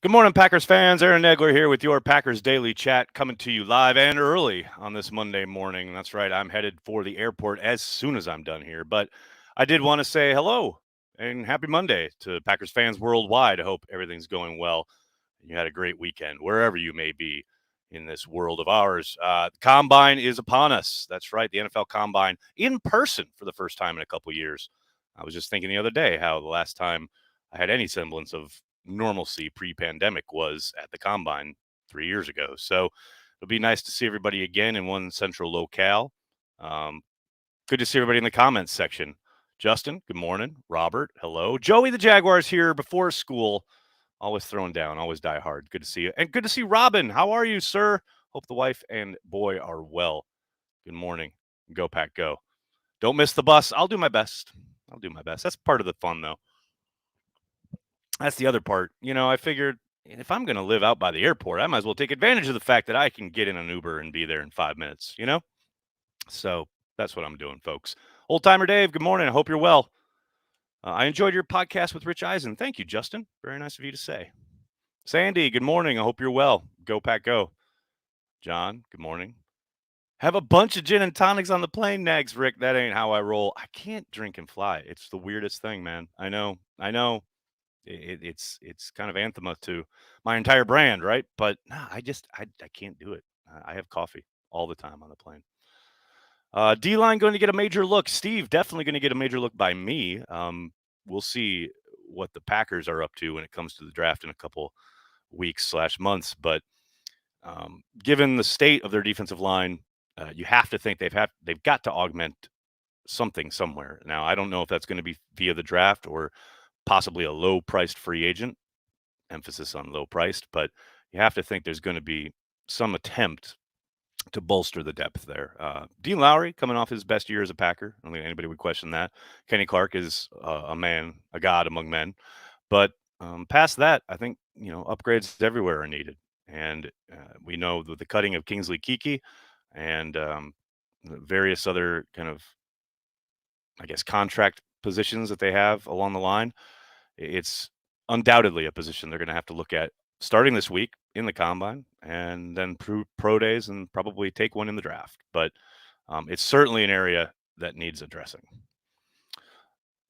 Good morning, Packers fans. Aaron Negler here with your Packers Daily Chat, coming to you live and early on this Monday morning. That's right, I'm headed for the airport as soon as I'm done here. But I did want to say hello and happy Monday to Packers fans worldwide. I hope everything's going well. You had a great weekend, wherever you may be in this world of ours. The Combine is upon us. That's right, the NFL Combine in person for the first time in a couple years. I was just thinking the other day how the last time I had any semblance of normalcy pre-pandemic was at the Combine 3 years ago. So it'll be nice to see everybody again in one central locale. Um, Good to see everybody in the comments section. Justin, good morning. Robert, hello. Joey the Jaguars here before school. Always throwing down, always die hard. Good to see you. And good to see Robin. How are you, sir? Hope the wife and boy are well. Good morning. Go, Pack, go. Don't miss the bus. I'll do my best. I'll do my best. That's part of the fun, though. That's the other part. I figured if I'm going to live out by the airport, I might as well take advantage of the fact that I can get in an Uber and be there in 5 minutes. So that's what I'm doing, folks. Old Timer Dave, good morning. I hope you're well. I enjoyed your podcast with Rich Eisen. Thank you, Justin. Very nice of you to say. Sandy, good morning. I hope you're well. Go, Pack, go. John, good morning. Have a bunch of gin and tonics on the plane, Nags, Rick. That ain't how I roll. I can't drink and fly. It's the weirdest thing, man. I know. It's kind of anathema to my entire brand, right? But nah, I can't do it. I have coffee all the time on the plane. D-line going to get a major look. Steve definitely going to get a major look by me. We'll see what the Packers are up to when it comes to the draft in a couple weeks/months. But given the state of their defensive line, you have to think they've got to augment something somewhere. Now, I don't know if that's going to be via the draft or possibly a low-priced free agent, emphasis on low-priced, but you have to think there's going to be some attempt to bolster the depth there. Dean Lowry coming off his best year as a Packer. I don't think anybody would question that. Kenny Clark is a god among men. But past that, I think, upgrades everywhere are needed. And we know with the cutting of Kingsley Kiki and various other kind of, I guess, contract positions that they have along the line, it's undoubtedly a position they're going to have to look at starting this week in the Combine and then pro days and probably take one in the draft. But it's certainly an area that needs addressing.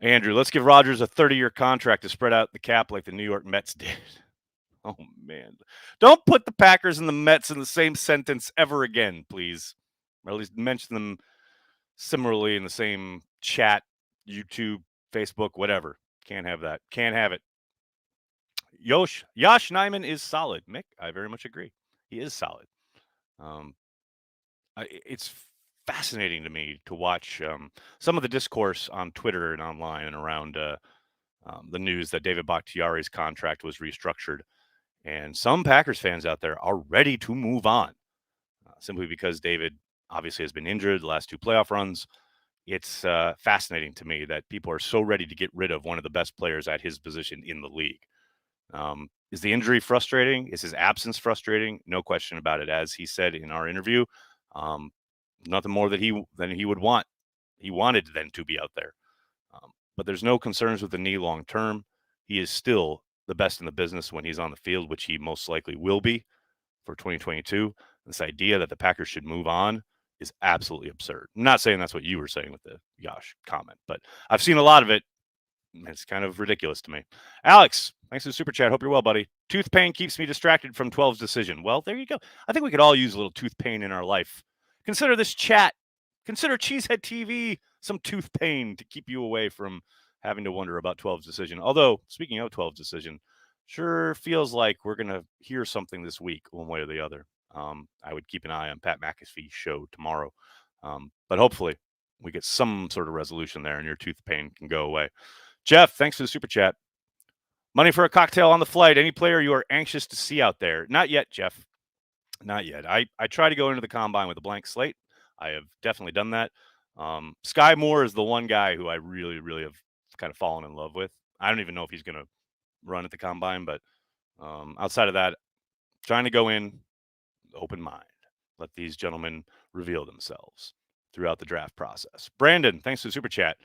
Andrew, let's give Rodgers a 30-year contract to spread out the cap like the New York Mets did. Oh, man. Don't put the Packers and the Mets in the same sentence ever again, please. Or at least mention them similarly in the same chat, YouTube, Facebook, whatever. Can't have that. Can't have it. Yosh Neiman is solid. Mick, I very much agree. He is solid. It's fascinating to me to watch some of the discourse on Twitter and online and around the news that David Bakhtiari's contract was restructured. And some Packers fans out there are ready to move on simply because David obviously has been injured the last two playoff runs. It's fascinating to me that people are so ready to get rid of one of the best players at his position in the league. Is the injury frustrating? Is his absence frustrating? No question about it. As he said in our interview, nothing more than he would want. He wanted then to be out there. But there's no concerns with the knee long term. He is still the best in the business when he's on the field, which he most likely will be for 2022. This idea that the Packers should move on is absolutely absurd. I'm not saying that's what you were saying with the Yosh comment, but I've seen a lot of it. It's kind of ridiculous to me. Alex, thanks for the super chat. Hope you're well, buddy. Tooth pain keeps me distracted from 12's decision. Well, there you go. I think we could all use a little tooth pain in our life. Consider this chat. Consider Cheesehead TV some tooth pain to keep you away from having to wonder about 12's decision. Although, speaking of 12's decision, sure feels like we're going to hear something this week, one way or the other. I would keep an eye on Pat McAfee's show tomorrow. But hopefully we get some sort of resolution there and your tooth pain can go away. Jeff, thanks for the super chat. Money for a cocktail on the flight. Any player you are anxious to see out there? Not yet, Jeff. Not yet. I try to go into the Combine with a blank slate. I have definitely done that. Sky Moore is the one guy who I really, really have kind of fallen in love with. I don't even know if he's going to run at the Combine, but outside of that, trying to go in open mind. Let these gentlemen reveal themselves throughout the draft process. Brandon, thanks for the super chat.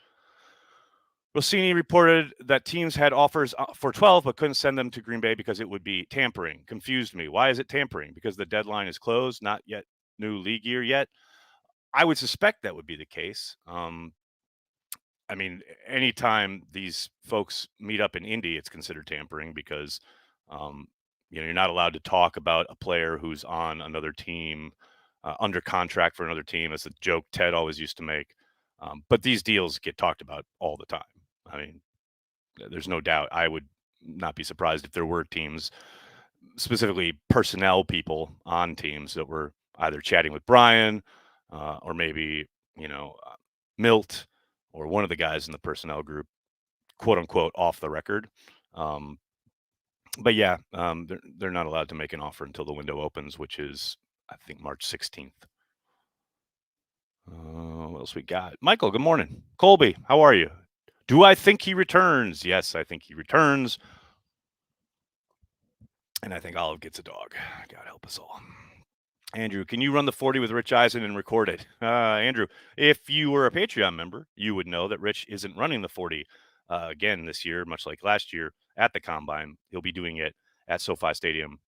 Rossini reported that teams had offers for 12 but couldn't send them to Green Bay because it would be tampering. Confused me. Why is it tampering? Because the deadline is closed, not yet new league year yet. I would suspect that would be the case. I mean, anytime these folks meet up in Indy, it's considered tampering because, um, you're not allowed to talk about a player who's on another team, under contract for another team. That's a joke Ted always used to make. But these deals get talked about all the time. I mean, there's no doubt. I would not be surprised if there were teams, specifically personnel people on teams that were either chatting with Brian, or maybe Milt or one of the guys in the personnel group, quote unquote, off the record. Um, but yeah, they're not allowed to make an offer until the window opens, which is I think March 16th. What else we got? Michael, good morning. Colby, how are you? Do I think he returns? Yes, I think he returns. And I think Olive gets a dog. God help us all. Andrew, can you run the 40 with Rich Eisen and record it? Andrew, if you were a Patreon member, you would know that Rich isn't running the 40 again this year, much like last year at the Combine. He'll be doing it at SoFi Stadium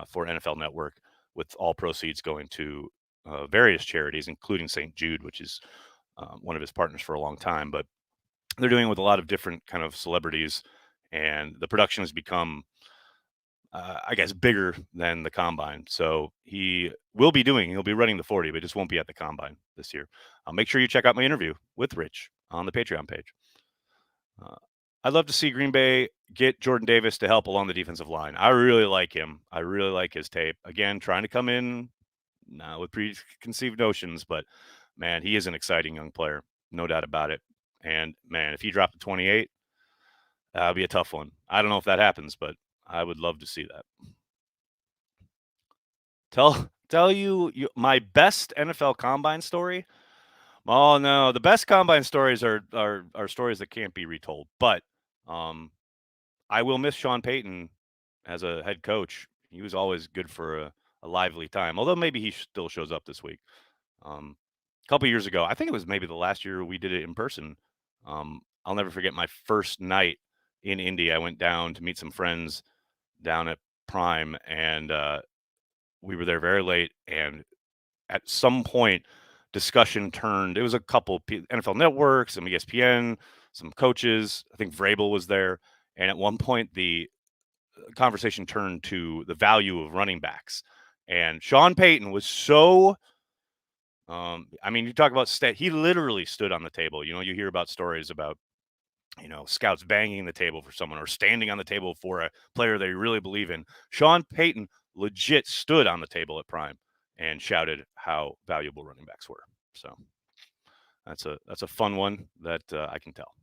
for NFL Network, with all proceeds going to various charities, including St. Jude, which is one of his partners for a long time. But they're doing it with a lot of different kind of celebrities, and the production has become I guess, bigger than the Combine. So he'll be running the 40, but just won't be at the Combine this year. Make sure you check out my interview with Rich on the Patreon page. I'd love to see Green Bay get Jordan Davis to help along the defensive line. I really like him. I really like his tape. Again, trying to come in with preconceived notions, but man, he is an exciting young player. No doubt about it. And man, if he dropped to 28, that would be a tough one. I don't know if that happens, but I would love to see that. Tell you my best NFL Combine story. Oh no, the best Combine stories are stories that can't be retold. But I will miss Sean Payton as a head coach. He was always good for a lively time. Although maybe he still shows up this week. A couple years ago, I think it was maybe the last year we did it in person. I'll never forget my first night in Indy. I went down to meet some friends down at Prime, and we were there very late. And at some point, discussion turned. It was a couple NFL Network, some ESPN, some coaches. I think Vrabel was there, and at one point, the conversation turned to the value of running backs. And Sean Payton was so. I mean, you talk about he literally stood on the table. You hear about stories about scouts banging the table for someone or standing on the table for a player they really believe in. Sean Payton legit stood on the table at Prime and shouted how valuable running backs were. So that's a fun one that I can tell.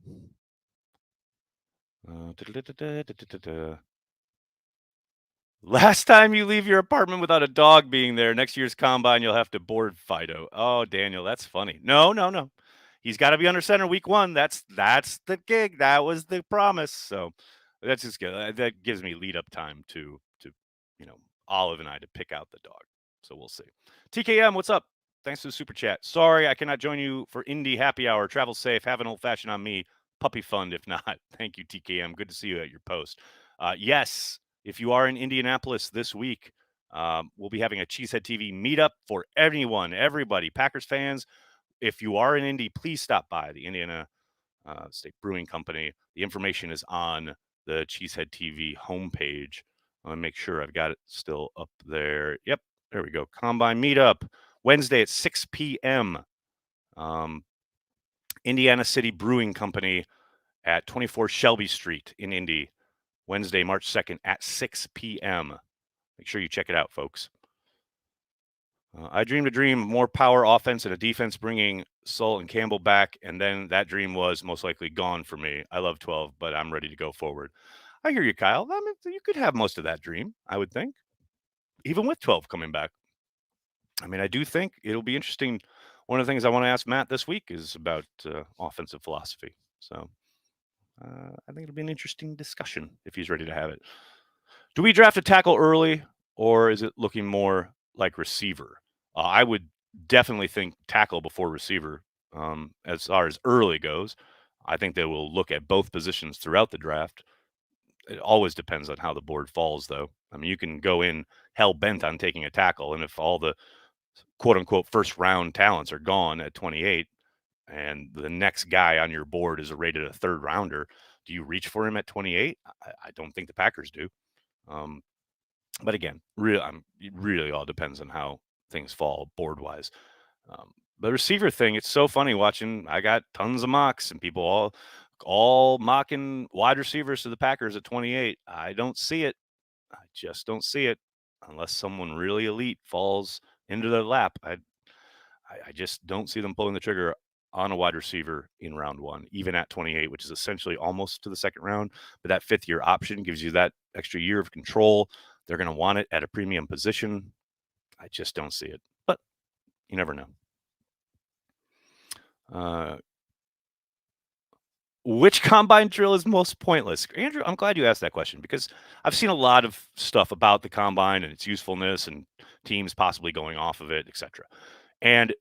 Last time you leave your apartment without a dog being there, next year's Combine, you'll have to board Fido. Oh, Daniel, that's funny. No. He's got to be under center week 1. That's the gig. That was the promise. So that's just good. That gives me lead up time to Olive and I to pick out the dog. So we'll see. TKM, what's up? Thanks for the super chat. Sorry, I cannot join you for Indy happy hour. Travel safe. Have an old fashioned on me. Puppy fund if not. Thank you, TKM. Good to see you at your post. Yes, if you are in Indianapolis this week, we'll be having a Cheesehead TV meetup for everybody, Packers fans. If you are in Indy, please stop by the Indiana State Brewing Company. The information is on the Cheesehead TV homepage. I want to make sure I've got it still up there. Yep, there we go. Combine meetup Wednesday at 6 p.m. Indiana City Brewing Company at 24 Shelby Street in Indy. Wednesday, March 2nd at 6 p.m. Make sure you check it out, folks. I dreamed a dream, more power offense and a defense, bringing Sull and Campbell back, and then that dream was most likely gone for me. I love 12, but I'm ready to go forward. I hear you, Kyle. I mean, you could have most of that dream, I would think, even with 12 coming back. I mean, I do think it'll be interesting. One of the things I want to ask Matt this week is about offensive philosophy. So I think it'll be an interesting discussion if he's ready to have it. Do we draft a tackle early, or is it looking more like receiver? I would definitely think tackle before receiver as far as early goes. I think they will look at both positions throughout the draft. It always depends on how the board falls, though. I mean, you can go in hell bent on taking a tackle, and if all the quote unquote first round talents are gone at 28, and the next guy on your board is rated a third rounder, do you reach for him at 28? I don't think the Packers do. Um, but again, it really all depends on how things fall board wise. The receiver thing, it's so funny watching. I got tons of mocks and people all mocking wide receivers to the Packers at 28. I don't see it. I just don't see it unless someone really elite falls into their lap. I just don't see them pulling the trigger on a wide receiver in round one, even at 28, which is essentially almost to the second round. But that fifth year option gives you that extra year of control. They're going to want it at a premium position. I just don't see it, but you never know. Which combine drill is most pointless? Andrew, I'm glad you asked that question because I've seen a lot of stuff about the combine and its usefulness and teams possibly going off of it, etc. And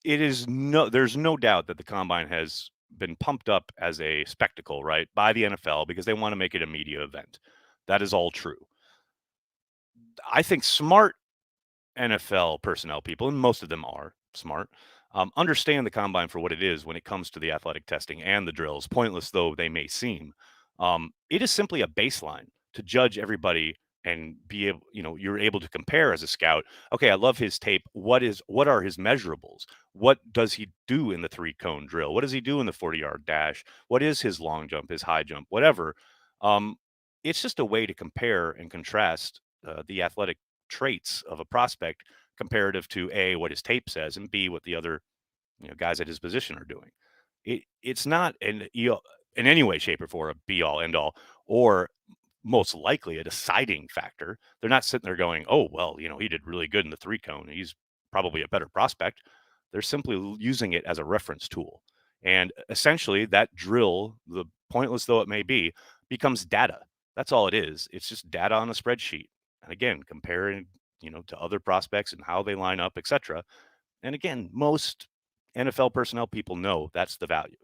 there's no doubt that the combine has been pumped up as a spectacle, right, by the NFL because they want to make it a media event. That is all true. I think smart NFL personnel people, and most of them are smart, understand the combine for what it is when it comes to the athletic testing and the drills, pointless though they may seem. It is simply a baseline to judge everybody and be able, you're able to compare as a scout. Okay, I love his tape. What are his measurables? What does he do in the 3-cone drill? What does he do in the 40-yard dash? What is his long jump, his high jump, whatever? Um, it's just a way to compare and contrast the athletic traits of a prospect comparative to A, what his tape says, and B, what the other guys at his position are doing. It's not in any way, shape, or form a be all end all, or most likely a deciding factor. They're not sitting there going, "Oh, well, he did really good in the 3-cone. He's probably a better prospect." They're simply using it as a reference tool, and essentially that drill, the pointless though it may be, becomes data. That's all it is. It's just data on a spreadsheet, and again, comparing to other prospects and how they line up, etc. And again, most NFL personnel people know that's the value.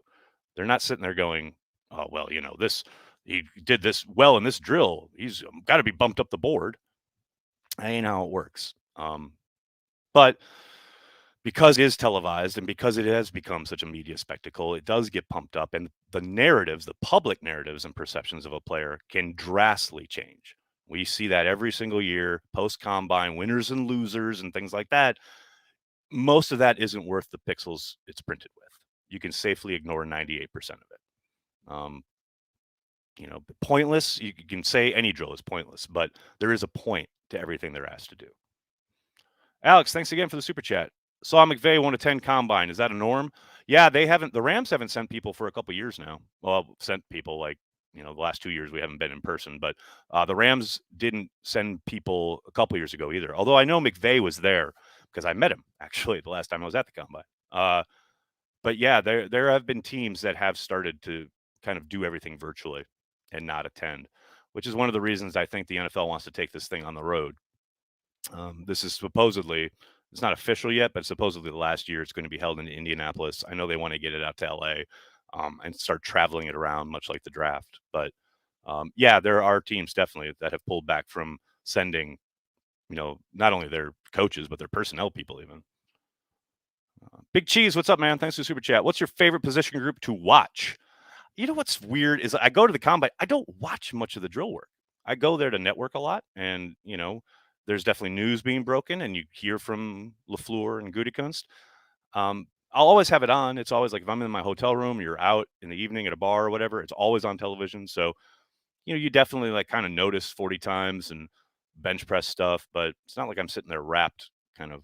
They're not sitting there going, "Oh, well, this he did this well in this drill. He's got to be bumped up the board." That ain't how it works. But because it is televised and because it has become such a media spectacle, it does get pumped up, and the narratives, the public narratives and perceptions of a player can drastically change. We see that every single year, post combine, winners and losers, and things like that. Most of that isn't worth the pixels it's printed with. You can safely ignore 98% of it. Pointless. You can say any drill is pointless, but there is a point to everything they're asked to do. Alex, thanks again for the super chat. Saw McVay won a 10 combine. Is that a norm? Yeah, the Rams haven't sent people for a couple years now. Well, sent people like, the last 2 years we haven't been in person, but the Rams didn't send people a couple years ago either. Although I know McVay was there because I met him actually the last time I was at the combine. But yeah, there have been teams that have started to kind of do everything virtually and not attend, which is one of the reasons I think the NFL wants to take this thing on the road. This is supposedly, it's not official yet, but supposedly the last year it's going to be held in Indianapolis. I know they want to get it out to LA and start traveling it around, much like the draft. But yeah, there are teams definitely that have pulled back from sending, not only their coaches, but their personnel people even. Big Cheese, what's up, man? Thanks for the super chat. What's your favorite position group to watch? You know what's weird is I go to the combine. I don't watch much of the drill work. I go there to network a lot, and there's definitely news being broken, and you hear from LaFleur and Gutekunst. I'll always have it on. It's always like if I'm in my hotel room, you're out in the evening at a bar or whatever. It's always on television, so you definitely like kind of notice 40 times and bench press stuff, but it's not like I'm sitting there wrapped, kind of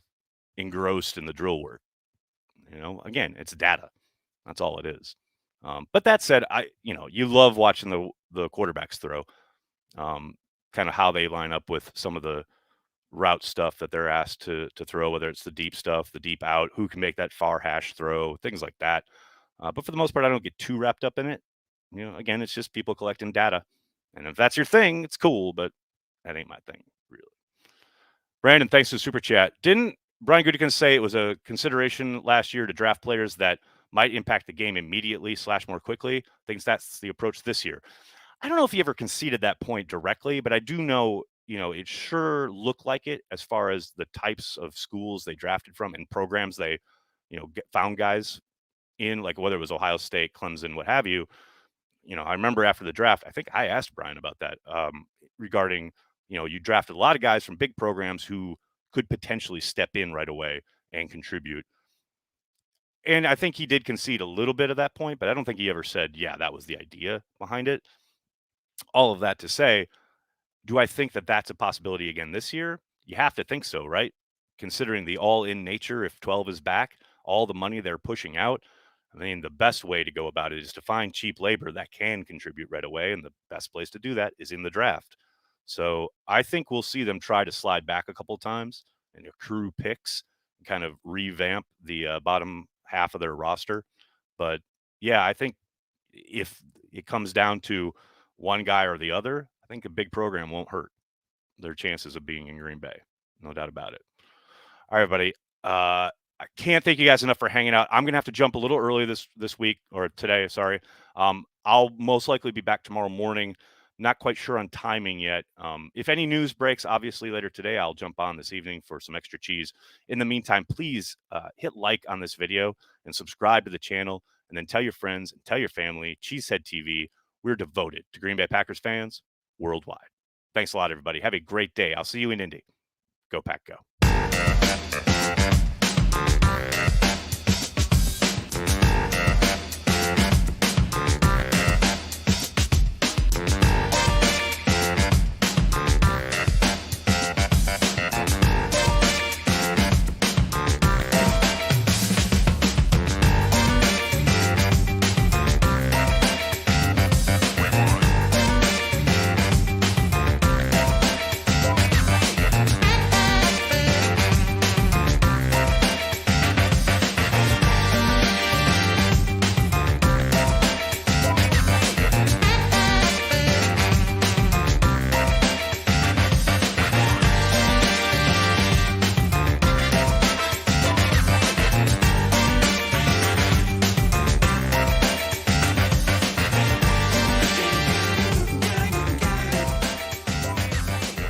engrossed in the drill work. Again, it's data. That's all it is. But that said, you love watching the quarterbacks throw, kind of how they line up with some of the route stuff that they're asked to throw, whether it's the deep stuff, the deep out, who can make that far hash throw, things like that. But for the most part, I don't get too wrapped up in it. Again, it's just people collecting data. And if that's your thing, it's cool, but that ain't my thing, really. Brandon, thanks for the super chat. Didn't Brian Gutekunst say it was a consideration last year to draft players that might impact the game immediately / more quickly. Thinks that's the approach this year. I don't know if he ever conceded that point directly, but I do know, it sure looked like it as far as the types of schools they drafted from and programs they, found guys in, like whether it was Ohio State, Clemson, what have you. I remember after the draft, I think I asked Brian about that regarding, you drafted a lot of guys from big programs who could potentially step in right away and contribute. And I think he did concede a little bit of that point, but I don't think he ever said, yeah, that was the idea behind it. All of that to say, do I think that that's a possibility again this year? You have to think so, right? Considering the all-in nature, if 12 is back, all the money they're pushing out. I mean, the best way to go about it is to find cheap labor that can contribute right away, and the best place to do that is in the draft. So I think we'll see them try to slide back a couple times and accrue picks, and kind of revamp the bottom half of their roster. But yeah, I think if it comes down to one guy or the other, I think a big program won't hurt their chances of being in Green Bay. No doubt about it. All right, buddy. I can't thank you guys enough for hanging out. I'm gonna have to jump a little early this week or today. Sorry. I'll most likely be back tomorrow morning. Not quite sure on timing yet. If any news breaks, obviously later today, I'll jump on this evening for some extra cheese. In the meantime, please hit like on this video and subscribe to the channel, and then tell your friends and tell your family. Cheesehead TV. We're devoted to Green Bay Packers fans worldwide. Thanks a lot, everybody. Have a great day. I'll see you in Indy. Go Pack, go.